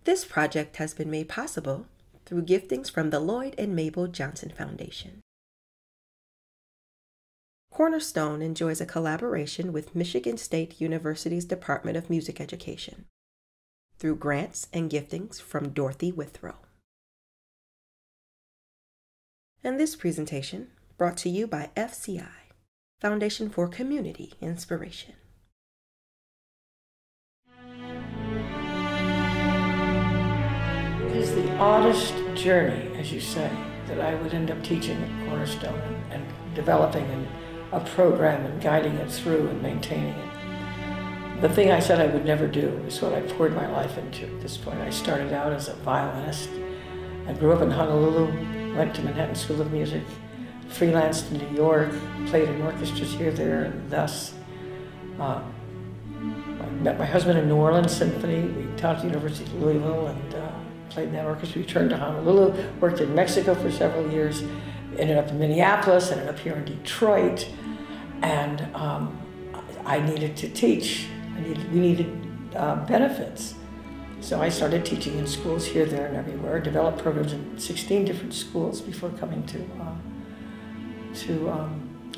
This project has been made possible through giftings from the Lloyd and Mabel Johnson Foundation. Cornerstone enjoys a collaboration with Michigan State University's Department of Music Education through grants and giftings from Dorothy Withrow. And this presentation brought to you by FCI, Foundation for Community Inspiration. It is the oddest journey, as you say, that I would end up teaching at Cornerstone and developing a program and guiding it through and maintaining it. The thing I said I would never do is what I poured my life into at this point. I started out as a violinist. I grew up in Honolulu, went to Manhattan School of Music, freelanced in New York, played in orchestras here, there, and thus. I met my husband in New Orleans Symphony. We taught at the University of Louisville and played in that orchestra. Returned to Honolulu, worked in Mexico for several years, ended up in Minneapolis, ended up here in Detroit, and I needed to teach. We needed benefits. So I started teaching in schools here, there, and everywhere, developed programs in 16 different schools before coming to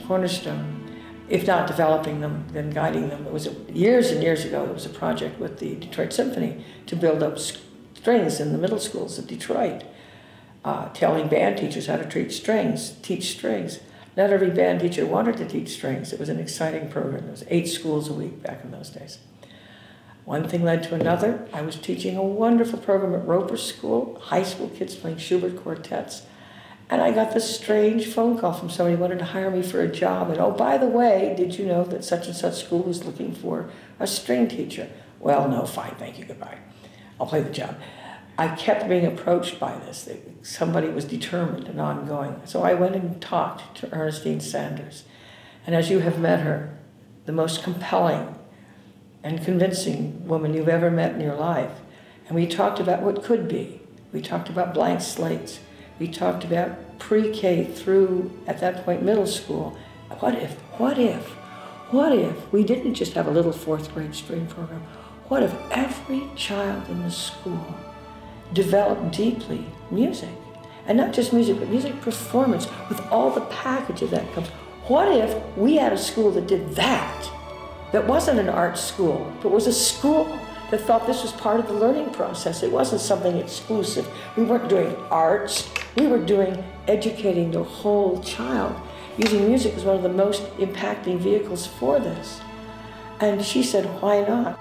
Cornerstone. If not developing them, then guiding them. It was years and years ago, there was a project with the Detroit Symphony to build up strings in the middle schools of Detroit, telling band teachers how to teach strings. Not every band teacher wanted to teach strings. It was an exciting program. It was 8 schools a week back in those days. One thing led to another. I was teaching a wonderful program at Roper School, high school kids playing Schubert quartets. And I got this strange phone call from somebody who wanted to hire me for a job. And oh, by the way, did you know that such and such school was looking for a string teacher? Well, no, fine, thank you, goodbye. I'll play the job. I kept being approached by this. Somebody was determined and ongoing. So I went and talked to Ernestine Sanders. And as you have met her, the most compelling and convincing woman you've ever met in your life. And we talked about what could be. We talked about blank slates. We talked about pre-K through, at that point, middle school. What if we didn't just have a little 4th grade string program? What if every child in the school developed deeply music? And not just music, but music performance with all the package that comes. What if we had a school that did that? That wasn't an art school, but was a school that thought this was part of the learning process. It wasn't something exclusive. We weren't doing arts. We were doing educating the whole child, using music as one of the most impacting vehicles for this. And she said, why not?